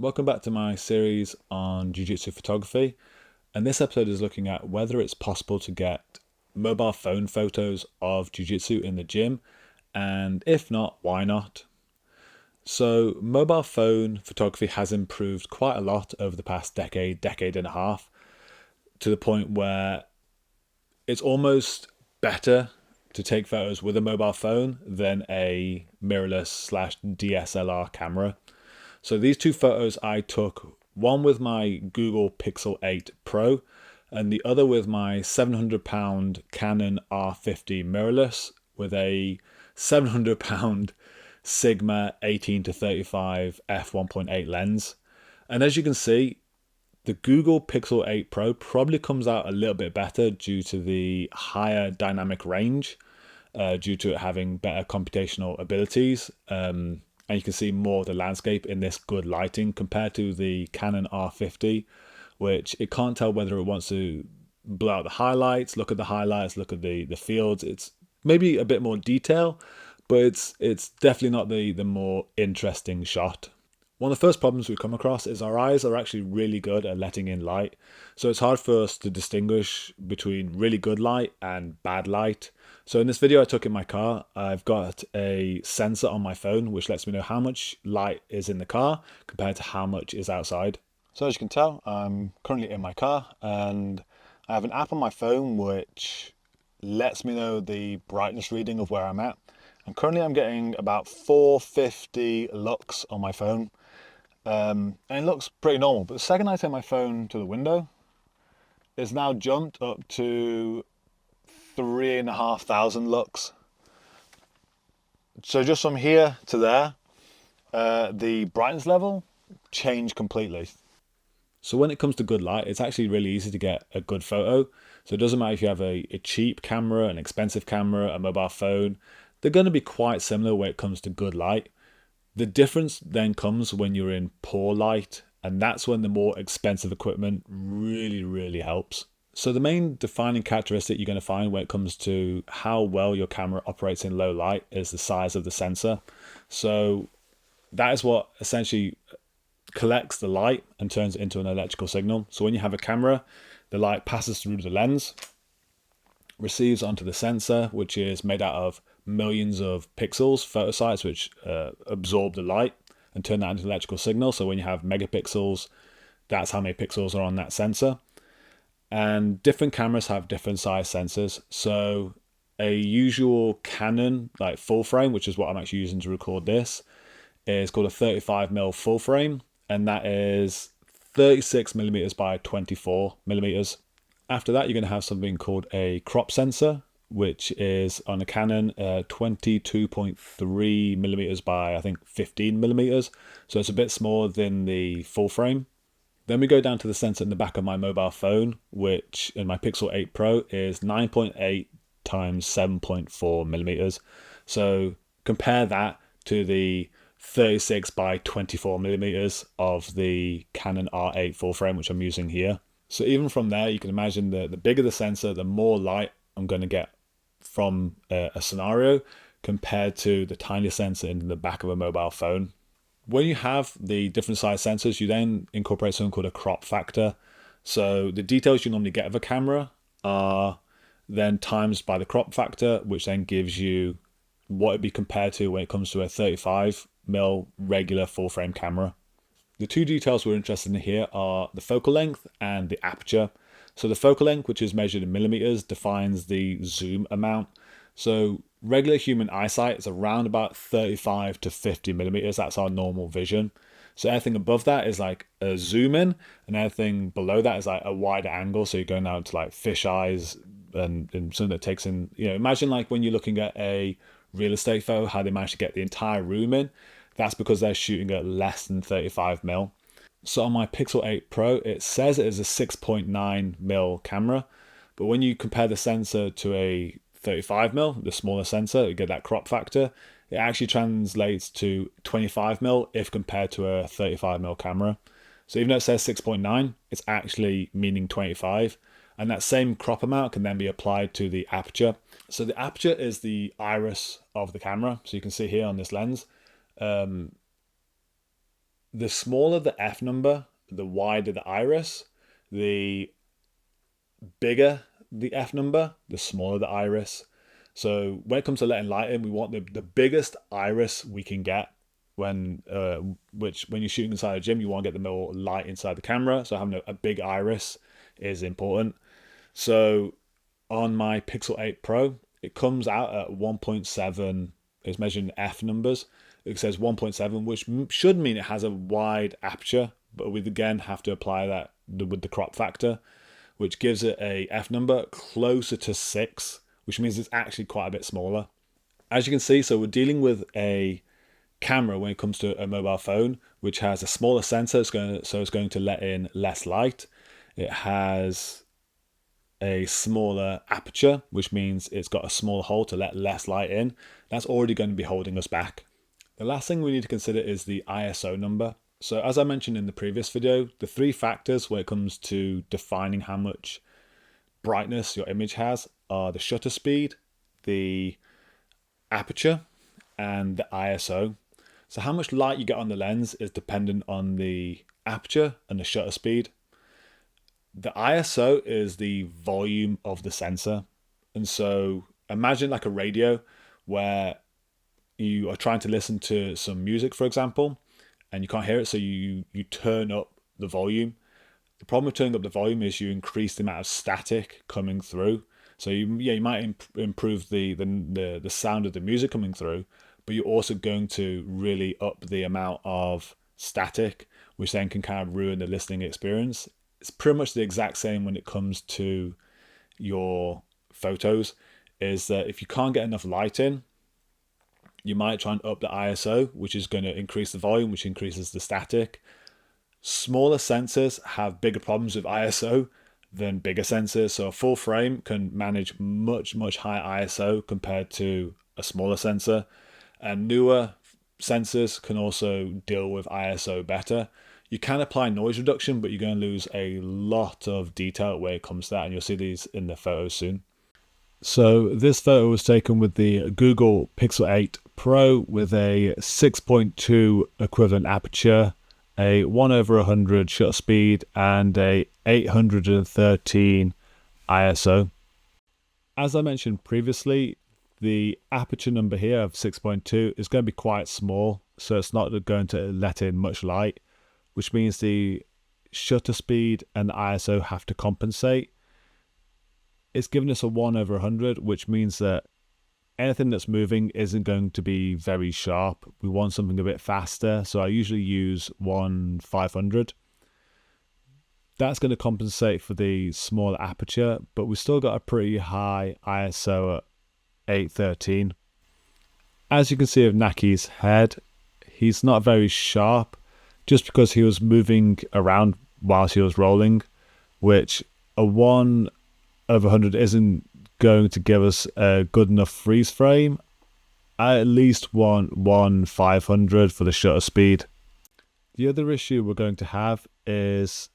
Welcome back to my series on Jiu-Jitsu photography, and this episode is looking at whether it's possible to get mobile phone photos of Jiu-Jitsu in the gym, and if not, why not? So mobile phone photography has improved quite a lot over the past decade and a half, to the point where it's almost better to take photos with a mobile phone than a mirrorless slash DSLR camera. So these two photos I took, one with my Google Pixel 8 Pro and the other with my £700 Canon R50 mirrorless with a £700 Sigma 18 to 35 f1.8 lens. And as you can see, the Google Pixel 8 Pro probably comes out a little bit better due to the higher dynamic range, due to it having better computational abilities. And you can see more of the landscape in this good lighting compared to the Canon R50, which it can't tell whether it wants to blow out the highlights, look at the highlights, look at the fields. It's maybe a bit more detail, but it's definitely not the more interesting shot. One of the first problems we come across is our eyes are actually really good at letting in light. So it's hard for us to distinguish between really good light and bad light. So in this video I took in my car, I've got a sensor on my phone which lets me know how much light is in the car compared to how much is outside. So as you can tell, I'm currently in my car and I have an app on my phone which lets me know the brightness reading of where I'm at. And currently I'm getting about 450 lux on my phone. And it looks pretty normal, but the second I take my phone to the window, it's now jumped up to 3,500 lux. So just from here to there, the brightness level changed completely. So when it comes to good light, it's actually really easy to get a good photo. So it doesn't matter if you have a cheap camera, an expensive camera, a mobile phone, they're going to be quite similar when it comes to good light. The difference then comes when you're in poor light, and that's when the more expensive equipment really helps. So the main defining characteristic you're going to find when it comes to how well your camera operates in low light is the size of the sensor. So that is what essentially collects the light and turns it into an electrical signal. So when you have a camera, the light passes through the lens, receives onto the sensor, which is made out of millions of pixels, photosites, which absorb the light and turn that into an electrical signal. So when you have megapixels, that's how many pixels are on that sensor. And different cameras have different size sensors. So a usual Canon, like full frame, which is what I'm actually using to record this, is called a 35mm full frame, and that is 36mm by 24mm. After that, you're going to have something called a crop sensor, which is on a Canon 22.3mm by I think 15mm. So it's a bit smaller than the full frame. Then we go down to the sensor in the back of my mobile phone, which in my Pixel 8 Pro is 9.8 times 7.4mm. So compare that to the 36 by 24mm of the Canon R8 full frame, which I'm using here. So even from there, you can imagine the bigger the sensor, the more light I'm going to get from a scenario compared to the tinier sensor in the back of a mobile phone. When you have the different size sensors, you then incorporate something called a crop factor. So the details you normally get of a camera are then times by the crop factor, which then gives you what it'd be compared to when it comes to a 35mm regular full frame camera. The two details we're interested in here are the focal length and the aperture. So the focal length, which is measured in millimeters, defines the zoom amount. So regular human eyesight is around about 35 to 50mm. That's our normal vision. So anything above that is like a zoom in, and anything below that is like a wider angle. So you're going down to like fish eyes and something that takes in, imagine like when you're looking at a real estate photo, how they manage to get the entire room in. That's because they're shooting at less than 35mm. So on my Pixel 8 Pro, it says it is a 6.9mm camera, but when you compare the sensor to a 35mm, the smaller sensor, you get that crop factor, it actually translates to 25mm if compared to a 35mm camera. So even though it says 6.9, it's actually meaning 25. And that same crop amount can then be applied to the aperture. So the aperture is the iris of the camera. So you can see here on this lens, The smaller the f number, the wider the iris. The bigger the f number, the smaller the iris. So when it comes to letting light in, we want the biggest iris we can get. Which when you're shooting inside a gym, you want to get the more light inside the camera. So having a big iris is important. So on my Pixel 8 Pro, it comes out at 1.7. It's measured in f numbers. It says 1.7, which should mean it has a wide aperture, but we again have to apply that with the crop factor, which gives it a f number closer to 6, which means it's actually quite a bit smaller. As you can see, so we're dealing with a camera when it comes to a mobile phone, which has a smaller sensor, so it's going to let in less light. It has a smaller aperture, which means it's got a smaller hole to let less light in. That's already going to be holding us back. The last thing we need to consider is the ISO number. So as I mentioned in the previous video, the 3 factors when it comes to defining how much brightness your image has are the shutter speed, the aperture, and the ISO. So how much light you get on the lens is dependent on the aperture and the shutter speed. The ISO is the volume of the sensor. And so imagine like a radio where you are trying to listen to some music, for example, and you can't hear it, so you turn up the volume. The problem with turning up the volume is you increase the amount of static coming through. So you might improve the sound of the music coming through, but you're also going to really up the amount of static, which then can kind of ruin the listening experience. It's pretty much the exact same when it comes to your photos, is that if you can't get enough light in, you might try and up the ISO, which is going to increase the volume, which increases the static. Smaller sensors have bigger problems with ISO than bigger sensors. So a full frame can manage much higher ISO compared to a smaller sensor. And newer sensors can also deal with ISO better. You can apply noise reduction, but you're going to lose a lot of detail when it comes to that, and you'll see these in the photos soon. So this photo was taken with the Google Pixel 8 Pro with a 6.2 equivalent aperture, a 1/100 shutter speed, and a 813 ISO. As I mentioned previously, the aperture number here of 6.2 is going to be quite small, so it's not going to let in much light, which means the shutter speed and the ISO have to compensate. It's giving us a 1/100, which means that anything that's moving isn't going to be very sharp. We want something a bit faster, so I usually use 1/500. That's going to compensate for the smaller aperture, but we've still got a pretty high ISO at 813. As you can see of Naki's head, he's not very sharp, just because he was moving around whilst he was rolling, which a 1/100 isn't going to give us a good enough freeze frame. I at least want 1/500 for the shutter speed. The other issue we're going to have is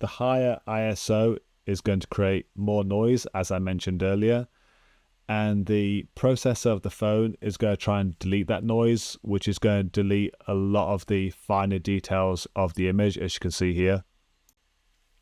the higher ISO is going to create more noise, as I mentioned earlier, and the processor of the phone is going to try and delete that noise, which is going to delete a lot of the finer details of the image, as you can see here.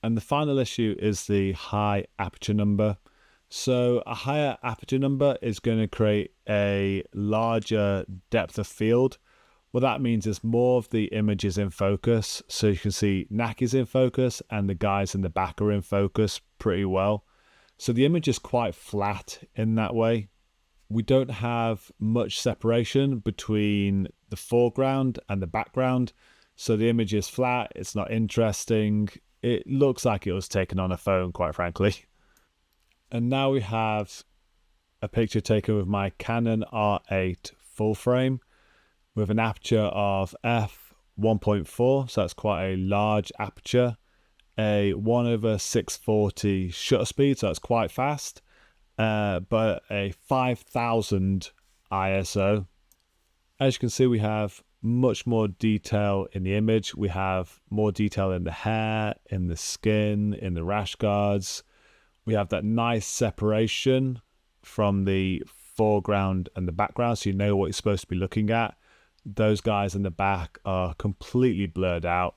And the final issue is the high aperture number. So a higher aperture number is going to create a larger depth of field. What that means is more of the image is in focus. So you can see Naki's in focus and the guys in the back are in focus pretty well. So the image is quite flat in that way. We don't have much separation between the foreground and the background. So the image is flat, it's not interesting. It looks like it was taken on a phone, quite frankly. And now we have a picture taken with my Canon R8 full frame with an aperture of f1.4, so that's quite a large aperture, a 1/640 shutter speed, so that's quite fast, but a 5000 ISO. As you can see, we have much more detail in the image. We have more detail in the hair, in the skin, in the rash guards. We have that nice separation from the foreground and the background, so you know what you're supposed to be looking at. those guys in the back are completely blurred out.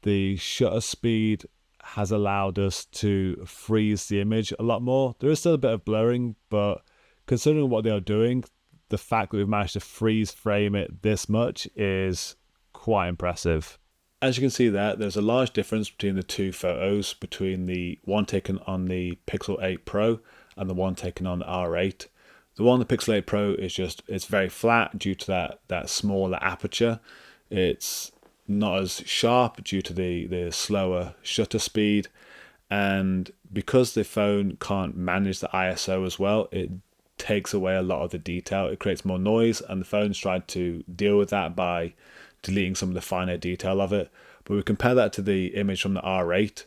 The shutter speed has allowed us to freeze the image a lot more. There is still a bit of blurring, but considering what they are doing, the fact that we've managed to freeze frame it this much is quite impressive. As you can see there, there's a large difference between the two photos, between the one taken on the Pixel 8 Pro and the one taken on the R8. The one on the Pixel 8 Pro is it's very flat due to that smaller aperture. It's not as sharp due to the slower shutter speed. And because the phone can't manage the ISO as well, it takes away a lot of the detail. It creates more noise, and the phone's tried to deal with that by deleting some of the finer detail of it. But we compare that to the image from the R8,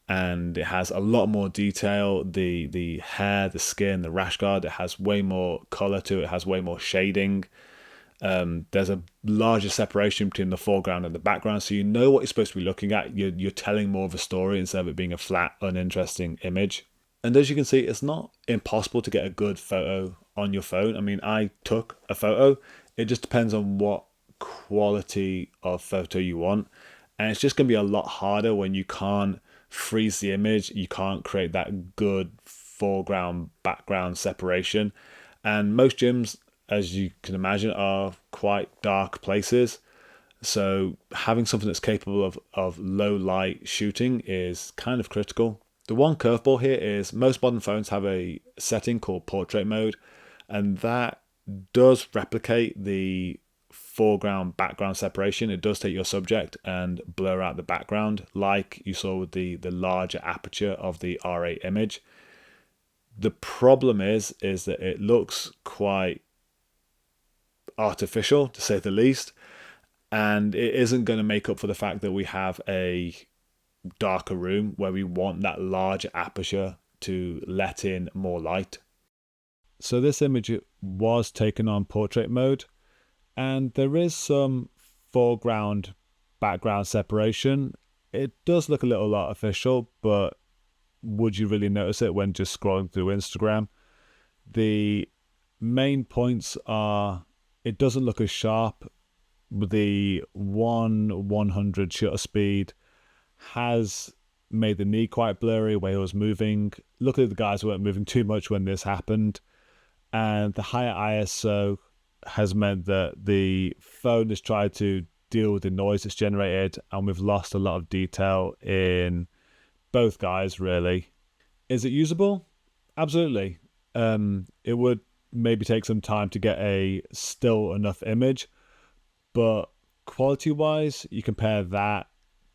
and it has a lot more detail. The hair, the skin, the rash guard, it has way more color to it. It has way more shading. There's a larger separation between the foreground and the background, so you know what you're supposed to be looking at. You're telling more of a story instead of it being a flat, uninteresting image. And as you can see, it's not impossible to get a good photo on your phone. I mean, I took a photo. It just depends on what quality of photo you want. And it's just going to be a lot harder when you can't freeze the image. You can't create that good foreground, background separation. And most gyms, as you can imagine, are quite dark places. So having something that's capable of low light shooting is kind of critical. The one curveball here is most modern phones have a setting called portrait mode, and that does replicate the foreground background separation. It does take your subject and blur out the background like you saw with the larger aperture of the R8 image. The problem is that it looks quite artificial, to say the least, and it isn't going to make up for the fact that we have a darker room where we want that larger aperture to let in more light. So this image was taken on portrait mode, and there is some foreground background separation. It does look a little artificial, but would you really notice it when just scrolling through Instagram? The main points are it doesn't look as sharp. The 1/100 shutter speed has made the knee quite blurry where he was moving. Luckily, the guys weren't moving too much when this happened. And the higher ISO has meant that the phone has tried to deal with the noise that's generated, and we've lost a lot of detail in both guys, really. Is it usable? Absolutely. It would maybe take some time to get a still enough image, but quality-wise, you compare that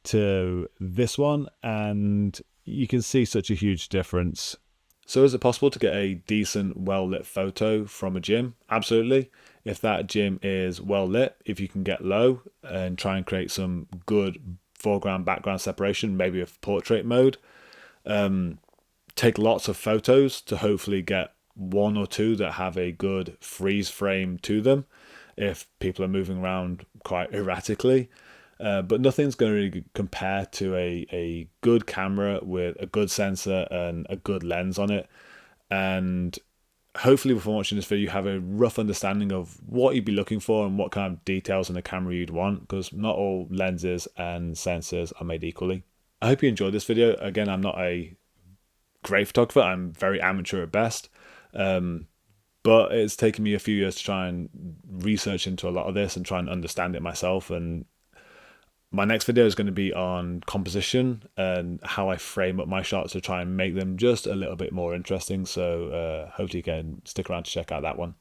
to this one, and you can see such a huge difference. So is it possible to get a decent, well-lit photo from a gym? Absolutely. If that gym is well-lit, if you can get low and try and create some good foreground, background separation, maybe with portrait mode, take lots of photos to hopefully get one or two that have a good freeze frame to them if people are moving around quite erratically. But nothing's going to really compare to a good camera with a good sensor and a good lens on it. And hopefully before watching this video, you have a rough understanding of what you'd be looking for and what kind of details in the camera you'd want, because not all lenses and sensors are made equally. I hope you enjoyed this video. Again, I'm not a great photographer. I'm very amateur at best. But it's taken me a few years to try and research into a lot of this and try and understand it myself. And my next video is going to be on composition and how I frame up my shots to try and make them just a little bit more interesting. So hopefully you can stick around to check out that one.